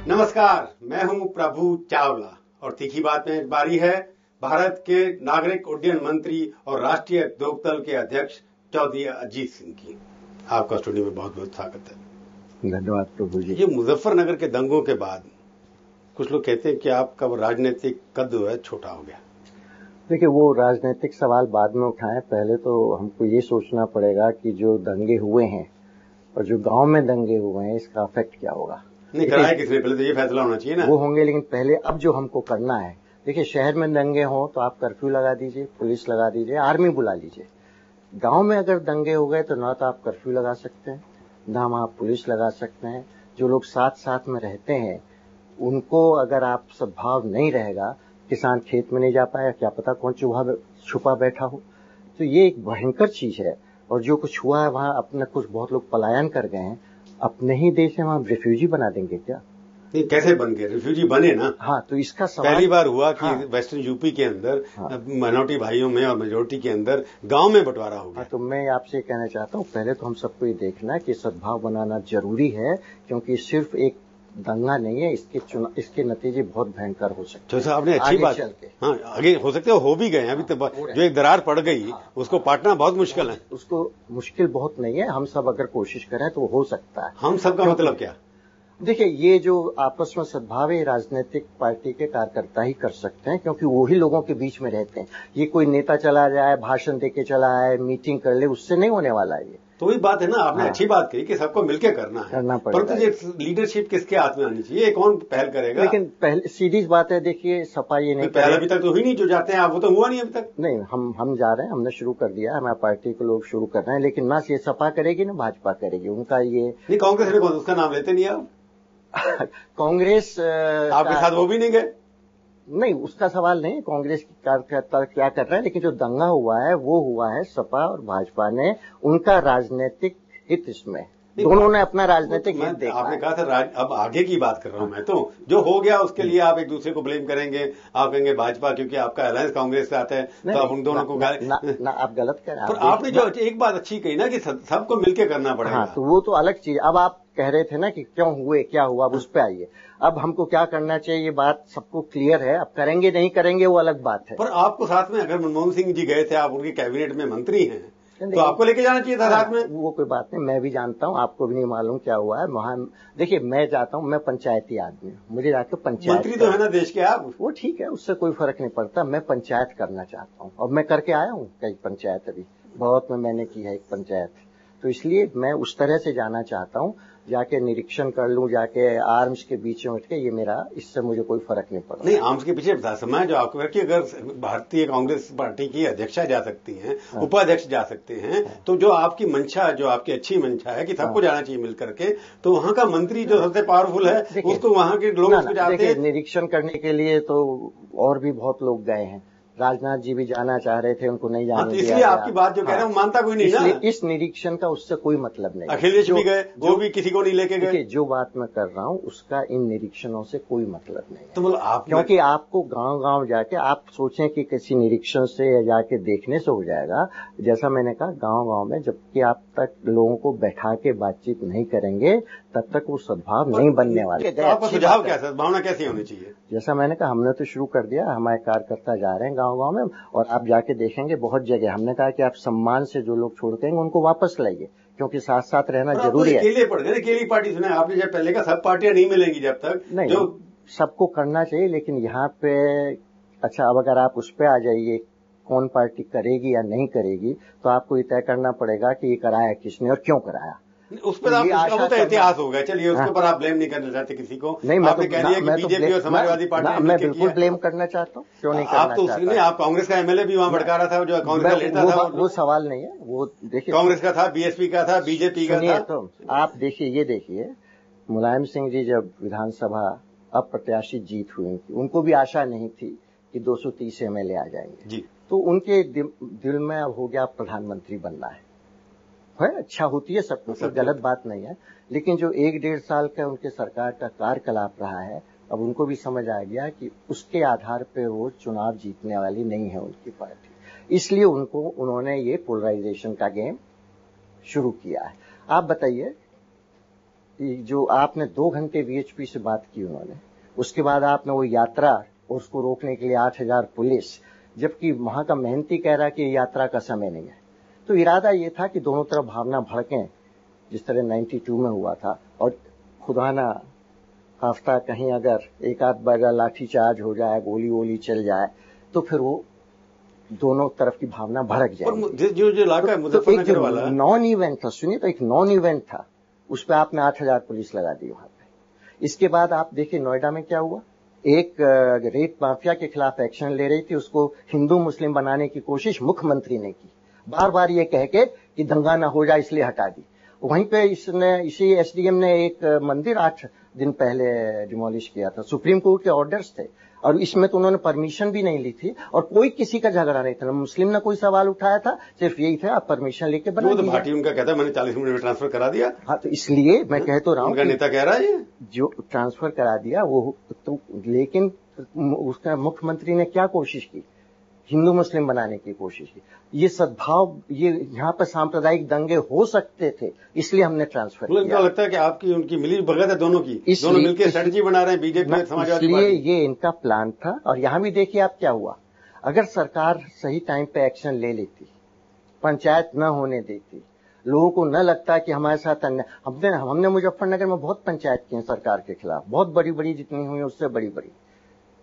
नमस्कार, मैं हूं प्रभु चावला और तीखी बात में बारी है भारत के नागरिक उड्डयन मंत्री और राष्ट्रीय लोकदल के अध्यक्ष चौधरी अजीत सिंह की। आपका स्टूडियो में बहुत बहुत स्वागत है। धन्यवाद प्रभु जी। ये मुजफ्फरनगर के दंगों के बाद कुछ लोग कहते हैं कि आपका राजनीतिक कद जो है छोटा हो गया। देखिए, वो राजनीतिक सवाल बाद में उठाएं, पहले तो हमको ये सोचना पड़ेगा कि जो दंगे हुए हैं और जो गांव में दंगे हुए हैं इसका इफेक्ट क्या होगा। नहीं कराया किसने, पहले तो ये फैसला होना चाहिए ना। वो होंगे, लेकिन पहले अब जो हमको करना है, देखिए शहर में दंगे हों तो आप कर्फ्यू लगा दीजिए, पुलिस लगा दीजिए, आर्मी बुला लीजिए। गांव में अगर दंगे हो गए तो ना तो आप कर्फ्यू लगा सकते हैं, ना आप पुलिस लगा सकते हैं। जो लोग साथ साथ में रहते हैं उनको अगर आप सद्भाव नहीं रहेगा, किसान खेत में नहीं जा पाएगा, क्या पता कौन छुपा बैठा हो। तो ये एक भयंकर चीज है। और जो कुछ हुआ है वहां अपने कुछ बहुत लोग पलायन कर गए हैं, अपने ही देश में वहां रिफ्यूजी बना देंगे क्या? नहीं, कैसे बन गए? रिफ्यूजी बने ना। हाँ, तो इसका सवाल पहली बार हुआ कि हाँ, वेस्टर्न यूपी के अंदर माइनॉरिटी भाइयों में और मेजोरिटी के अंदर गांव में बंटवारा हो गया। हाँ, तो मैं आपसे कहना चाहता हूँ, पहले तो हम सबको ये देखना है कि सद्भाव बनाना जरूरी है, क्योंकि सिर्फ एक दंगा नहीं है, इसके नतीजे बहुत भयंकर हो सकते हैं। तो आपने अच्छी बात, हाँ आगे हो सकते हो भी गए हैं। अभी तो जो एक दरार पड़ गई उसको पाटना बहुत मुश्किल है। उसको मुश्किल बहुत नहीं है, हम सब अगर कोशिश करें तो वो हो सकता है। हम सबका मतलब क्या? देखिए, ये जो आपस में सद्भाव है राजनीतिक पार्टी के कार्यकर्ता ही कर सकते हैं, क्योंकि वो ही लोगों के बीच में रहते हैं। ये कोई नेता चला जाए, भाषण देके चला आए, मीटिंग कर ले, उससे नहीं होने वाला है। ये तो वही बात है ना, आपने अच्छी बात कही कि सबको मिलकर करना है, परंतु ये लीडरशिप किसके हाथ में आनी चाहिए, कौन पहल करेगा? लेकिन पहले सीधी बात है, देखिए सपा ये नहीं पहले अभी तक तो हुई नहीं, जो जाते हैं आप वो तो हुआ नहीं अभी तक। नहीं, हम जा रहे हैं, हमने शुरू कर दिया है, हमारे पार्टी के लोग शुरू कर रहे हैं, लेकिन ना ये सपा करेगी ना भाजपा करेगी, उनका ये नहीं। कांग्रेस ने उसका नाम लेते नहीं आप? कांग्रेस आपके साथ वो भी नहीं गए? नहीं, उसका सवाल नहीं, कांग्रेस की कार्यकर्ता क्या कर रहे हैं, लेकिन जो दंगा हुआ है वो हुआ है सपा और भाजपा ने, उनका राजनीतिक हित इसमें, दोनों ने अपना राजनीतिक हित देखा। आपने कहा था अब आगे की बात कर रहा हूं मैं, तो जो हो गया उसके लिए आप एक दूसरे को ब्लेम करेंगे, आप कहेंगे भाजपा क्योंकि आपका अलायंस कांग्रेस से आता है, तो आप उन दोनों को ना आप गलत कह रहे हैं। पर आपने जो एक बात अच्छी कही ना कि सबको मिलकर करना पड़ेगा। हाँ, तो वो तो अलग चीज। अब आप कह रहे थे ना कि क्यों हुए, क्या हुआ, अब उस पे आइए। अब हमको क्या करना चाहिए, ये बात सबको क्लियर है। अब करेंगे नहीं करेंगे वो अलग बात है। पर आपको साथ में, अगर मनमोहन सिंह जी गए थे, आप उनकी कैबिनेट में मंत्री हैं, तो आपको लेके जाना चाहिए था साथ में। वो कोई बात नहीं, मैं भी जानता हूँ, आपको भी नहीं मालूम क्या हुआ है वहां। देखिए, मैं जाता हूँ, मैं पंचायती आदमी हूँ, मुझे जाकर पंचायत, मंत्री तो है ना देश के आप। वो ठीक है, उससे कोई फर्क नहीं पड़ता। मैं पंचायत करना चाहता हूँ और मैं करके आया हूँ कई पंचायत, अभी बहुत में मैंने की है एक पंचायत। तो इसलिए मैं उस तरह से जाना चाहता हूँ, जाके निरीक्षण कर लूं, जाके आर्म्स के बीच में उठ के, ये मेरा, इससे मुझे कोई फर्क नहीं पड़ता। नहीं, आर्म्स के पीछे समय जो आपको है कि अगर भारतीय कांग्रेस पार्टी की अध्यक्षा जा सकती हैं, उपाध्यक्ष जा सकते हैं, तो जो आपकी मंशा, जो आपकी अच्छी मंशा है कि सबको जाना चाहिए मिल करके, तो वहां का मंत्री जो सबसे पावरफुल है उसको वहां के लोग उसको जाते हैं। निरीक्षण करने के लिए तो और भी बहुत लोग गए हैं, राजनाथ जी भी जाना चाह रहे थे, उनको नहीं जाने दिया। इसलिए आपकी बात जो कह रहे हैं मानता कोई नहीं ना। इस निरीक्षण का उससे कोई मतलब नहीं। अखिलेश भी गए, वो भी किसी को नहीं लेके गए। जो बात मैं कर रहा हूँ उसका इन निरीक्षणों से कोई मतलब नहीं है। तो मतलब आप, क्योंकि आपको गांव-गांव जाके, आप सोचें कि किसी निरीक्षण से या जाके देखने से हो जाएगा। जैसा मैंने कहा, गांव-गांव में जबकि आप तक लोगों को बैठा के बातचीत नहीं करेंगे तब तक वो सद्भाव नहीं बनने वाले। तो आपका सुझाव क्या, सद्भावना कैसी होनी चाहिए? जैसा मैंने कहा, हमने तो शुरू कर दिया, हमारे कार्यकर्ता जा रहे हैं गांव-गांव में, और आप जाके देखेंगे बहुत जगह हमने कहा कि आप सम्मान से जो लोग छोड़ देंगे उनको वापस लाइए, क्योंकि साथ साथ रहना जरूरी है। अकेले पड़ गए, अकेली पार्टी सुना आपने, जब पहले का सब पार्टियां नहीं मिलेंगी जब तक, नहीं जो सबको करना चाहिए। लेकिन यहाँ पे अच्छा, अब अगर आप उस पे आ जाइए कौन पार्टी करेगी या नहीं करेगी, तो आपको ये तय करना पड़ेगा कि ये कराया किसने और क्यों कराया। उस पर आप इतिहास हो गया, चलिए उसके ऊपर आप ब्लेम नहीं करना चाहते किसी को। नहीं, आपने कह दिया कि बीजेपी और समाजवादी पार्टी, मैं बिल्कुल ब्लेम करना चाहता हूँ, क्यों नहीं करना चाहता। आप कांग्रेस का एमएलए भी वहां भड़का रहा था, जो कांग्रेस का लेता था, वो सवाल नहीं है। वो देखिए, कांग्रेस का था, बीएसपी का था, बीजेपी का था। तो आप देखिए, ये देखिए, मुलायम सिंह जी जब विधानसभा अप्रत्याशित जीत हुई, उनको भी आशा नहीं थी कि 230 एमएलए आ जाएंगे जी। तो उनके दिल में अब हो गया प्रधानमंत्री बनना है, अच्छा होती है सब कुछ, गलत बात नहीं है। लेकिन जो 1-1.5 साल का उनके सरकार का कार्यकलाप रहा है, अब उनको भी समझ आ गया कि उसके आधार पर वो चुनाव जीतने वाली नहीं है उनकी पार्टी। इसलिए उन्होंने ये पोलराइजेशन का गेम शुरू किया है। आप बताइए, जो आपने 2 घंटे वीएचपी से बात की उन्होंने, उसके बाद आपने वो यात्रा और उसको रोकने के लिए 8,000 पुलिस, जबकि वहां का मेहनती कह रहा है कि ये यात्रा का समय नहीं है। तो इरादा ये था कि दोनों तरफ भावना भड़कें, जिस तरह 92 में हुआ था, और खुदा ना खास्ता कहीं अगर एक आध बार लाठीचार्ज हो जाए, गोली वोली चल जाए, तो फिर वो दोनों तरफ की भावना भड़क जाएगी। जो इलाका है मुजफ्फरनगर वाला नॉन इवेंट था, सुनिए, तो एक नॉन इवेंट था, उस पर आपने 8,000 पुलिस लगा दी वहां पे। इसके बाद आप देखिए नोएडा में क्या हुआ, एक रेत माफिया के खिलाफ एक्शन ले रही थी, उसको हिंदू मुस्लिम बनाने की कोशिश मुख्यमंत्री ने की, बार बार ये कह के कि दंगा ना हो जाए इसलिए हटा दी। वहीं पे इसी एसडीएम ने एक मंदिर 8 दिन पहले डिमोलिश किया था, सुप्रीम कोर्ट के ऑर्डर्स थे, और इसमें तो उन्होंने परमिशन भी नहीं ली थी, और कोई किसी का झगड़ा नहीं था, मुस्लिम ने कोई सवाल उठाया था, सिर्फ यही था आप परमिशन लेके बना दीजिए। तो भाटी उनका कहता है मैंने 40 मिनट में ट्रांसफर करा दिया। हाँ, तो इसलिए मैं कह तो रहा हूँ, उनका नेता कह रहा है जो ट्रांसफर करा दिया वो तो, लेकिन उसका मुख्यमंत्री ने क्या कोशिश की, हिंदू मुस्लिम बनाने की कोशिश की। ये सद्भाव, ये यहाँ पर सांप्रदायिक दंगे हो सकते थे, इसलिए हमने ट्रांसफर किया। मुझे लगता है कि आपकी उनकी मिली भगत है दोनों की, दोनों मिलकर स्ट्रेटजी बना रहे हैं बीजेपी समाजवादी पार्टी। इसलिए ये इनका प्लान था। और यहाँ भी देखिए आप क्या हुआ, अगर सरकार सही टाइम पे एक्शन ले लेती, पंचायत न होने देती, लोगों को न लगता कि हमारे साथ अन्याय, हमने मुजफ्फरनगर में बहुत पंचायत की है सरकार के खिलाफ, बहुत बड़ी बड़ी जितनी हुई उससे बड़ी बड़ी,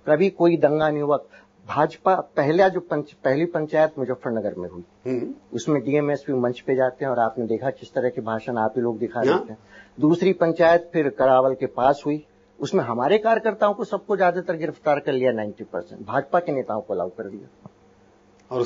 कभी कोई दंगा नहीं हुआ। भाजपा पहली पंचायत मुजफ्फरनगर में हुई, उसमें डीएमएसपी मंच पे जाते हैं और आपने देखा किस तरह के भाषण आप ही लोग दिखा देते हैं। दूसरी पंचायत फिर करावल के पास हुई, उसमें हमारे कार्यकर्ताओं को सबको ज्यादातर गिरफ्तार कर लिया, 90%, भाजपा के नेताओं को अलाउ कर दिया। और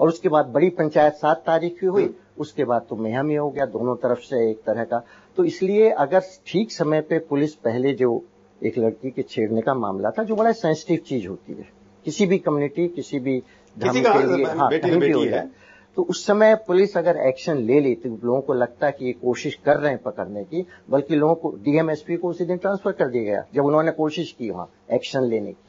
उसके बाद बड़ी पंचायत 7 तारीख की हुई, उसके बाद तो मेहम ही हो गया दोनों तरफ से एक तरह का। तो इसलिए अगर ठीक समय पे पुलिस, पहले जो एक लड़की के छेड़ने का मामला था, जो बड़ा सेंसिटिव चीज होती है किसी भी कम्युनिटी, किसी भी धर्म के लिए, हाँ, कहीं भी हो जाए, तो उस समय पुलिस अगर एक्शन ले लेती, लोगों को लगता है कि ये कोशिश कर रहे हैं पकड़ने की, बल्कि लोगों को डीएमएसपी को उसी दिन ट्रांसफर कर दिया गया जब उन्होंने कोशिश की वहां एक्शन लेने की।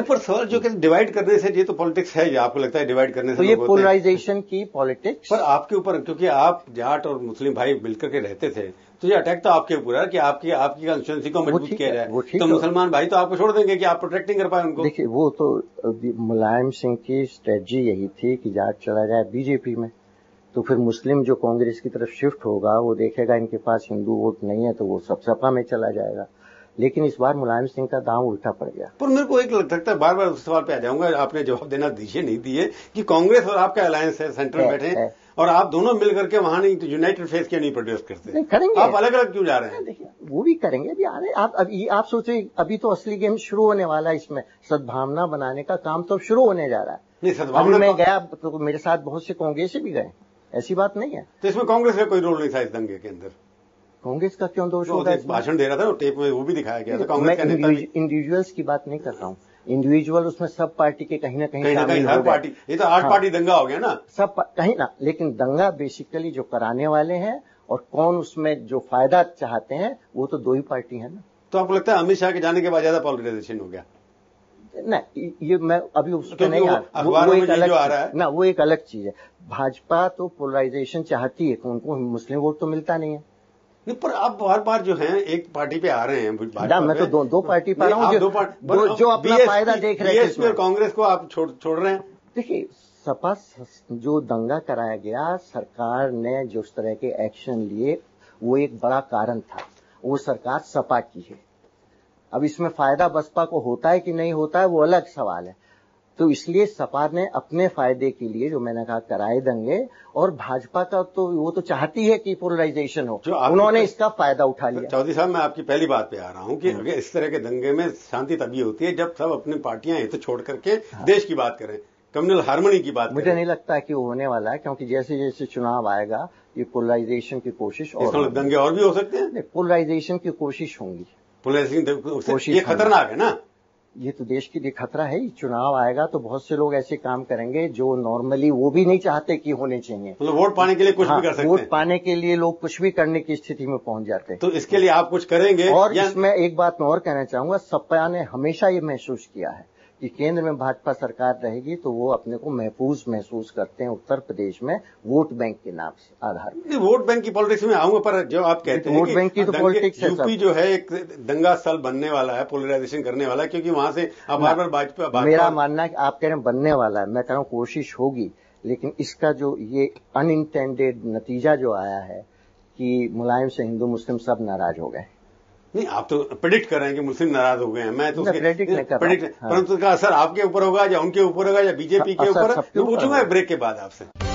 पर सवाल जो कि डिवाइड करने से, ये तो पॉलिटिक्स है, आपको लगता है डिवाइड करने से तो ये पोलराइजेशन की पॉलिटिक्स। पर आपके ऊपर, क्योंकि आप जाट और मुस्लिम भाई मिलकर के रहते थे, तो ये अटैक तो आपके ऊपर है कि आपकी कंस्टिट्यूंसी को मजबूत किया जाए। तो मुसलमान भाई तो आपको छोड़ देंगे कि आप प्रोटेक्ट नहीं कर पाए उनको। देखिए, वो तो मुलायम सिंह की स्ट्रेटजी यही थी कि जाट चला जाए बीजेपी में, तो फिर मुस्लिम जो कांग्रेस की तरफ शिफ्ट होगा वो देखेगा इनके पास हिंदू वोट नहीं है, तो वो सब सपा में चला जाएगा। लेकिन इस बार मुलायम सिंह का दांव उल्टा पड़ गया। पर मेरे को एक लगता है, बार बार उस सवाल पे आ जाऊंगा, आपने जवाब देना दीजिए नहीं दिए, कि कांग्रेस और आपका अलायंस है, सेंटर में बैठे और आप दोनों मिलकर के वहां नहीं यूनाइटेड फेस क्यों नहीं प्रोड्यूस करते? नहीं करेंगे, आप अलग अलग क्यों जा रहे हैं? देखिए, वो भी करेंगे अभी आ रहे। आप सोचिए, अभी तो असली गेम शुरू होने वाला है, इसमें सद्भावना बनाने का काम तो शुरू होने जा रहा है। नहीं, सद्भावना मैं गया तो मेरे साथ बहुत से कांग्रेसी भी गए, ऐसी बात नहीं है। तो इसमें कांग्रेस का कोई रोल नहीं था इस दंगे के अंदर? कांग्रेस का क्यों दोष होगा? भाषण दे रहा था टेप में, वो भी दिखाया गया था कांग्रेस का नेता। इंडिविजुअल्स की बात नहीं कर रहा हूँ, इंडिविजुअल उसमें सब पार्टी के कहीं ना कहीं हर पार्टी, ये तो 8 पार्टी दंगा हो गया ना, सब कहीं ना। लेकिन दंगा बेसिकली जो कराने वाले हैं और कौन उसमें जो फायदा चाहते हैं, वो तो 2 ही पार्टी है ना। तो आपको लगता है अमित शाह के जाने के बाद ज्यादा पॉलिटिजाइजेशन हो गया? नहीं, ये मैं अभी उस पर नहीं आ रहा है ना, वो एक अलग चीज है। भाजपा तो पोलराइजेशन चाहती है, उनको मुस्लिम वोट तो मिलता नहीं है। नहीं, पर आप बार बार जो है एक पार्टी पे आ रहे हैं। मैं तो दो पार्टी पे आ रहा हूँ, जो अपना फायदा देख रहे हैं। और कांग्रेस को आप छोड़ रहे हैं। देखिए, सपा जो दंगा कराया गया, सरकार ने जो इस तरह के एक्शन लिए, वो एक बड़ा कारण था। वो सरकार सपा की है। अब इसमें फायदा बसपा को होता है कि नहीं होता है, वो अलग सवाल है। तो इसलिए सपा ने अपने फायदे के लिए, जो मैंने कहा, कराए दंगे, और भाजपा का तो वो तो चाहती है कि पोलराइजेशन हो, उन्होंने इसका फायदा उठा लिया। चौधरी साहब, मैं आपकी पहली बात पे आ रहा हूं कि अगर इस तरह के दंगे में शांति तभी होती है जब सब अपनी पार्टियां हित छोड़ करके देश की बात करें, कम्युनल हार्मनी की बात करें। मुझे नहीं लगता कि वो होने वाला है, क्योंकि जैसे जैसे चुनाव आएगा, ये पोलराइजेशन की कोशिश और दंगे और भी हो सकते हैं। पोलराइजेशन की कोशिश होंगी, पोलराइजेशन ये खतरनाक है ना। ये तो देश के लिए खतरा है। चुनाव आएगा तो बहुत से लोग ऐसे काम करेंगे जो नॉर्मली वो भी नहीं चाहते कि होने चाहिए। मतलब वोट पाने के लिए कुछ भी कर सकते हैं। वोट पाने के लिए लोग कुछ भी करने की स्थिति में पहुंच जाते हैं। तो इसके लिए आप कुछ करेंगे? और इसमें एक बात मैं और कहना चाहूंगा, सपा ने हमेशा ये महसूस किया है कि केंद्र में भाजपा सरकार रहेगी तो वो अपने को महफूज महसूस करते हैं उत्तर प्रदेश में वोट बैंक के नाम से आधार पर। नहीं, वोट बैंक की पॉलिटिक्स में आऊंगा, पर जो आप कहते हैं वोट बैंक की तो पॉलिटिक्स है, यूपी जो है एक दंगा स्थल बनने वाला है, पोलराइजेशन करने वाला है, क्योंकि वहां से अब बार बार भाजपा। मेरा मानना है कि आप कह रहे हैं बनने वाला है, मैं कह रहा हूं कोशिश होगी, लेकिन इसका जो ये अनइंटेंडेड नतीजा जो आया है कि मुलायम से हिंदू मुस्लिम सब नाराज हो गए। नहीं, आप तो प्रेडिक्ट कर रहे हैं कि मुस्लिम नाराज हो गए हैं, मैं तो प्रेडिक्ट नहीं कर रहा हूं। परंतु उसका असर आपके ऊपर होगा या उनके ऊपर होगा या बीजेपी के ऊपर, मैं पूछूंगा ब्रेक के बाद आपसे।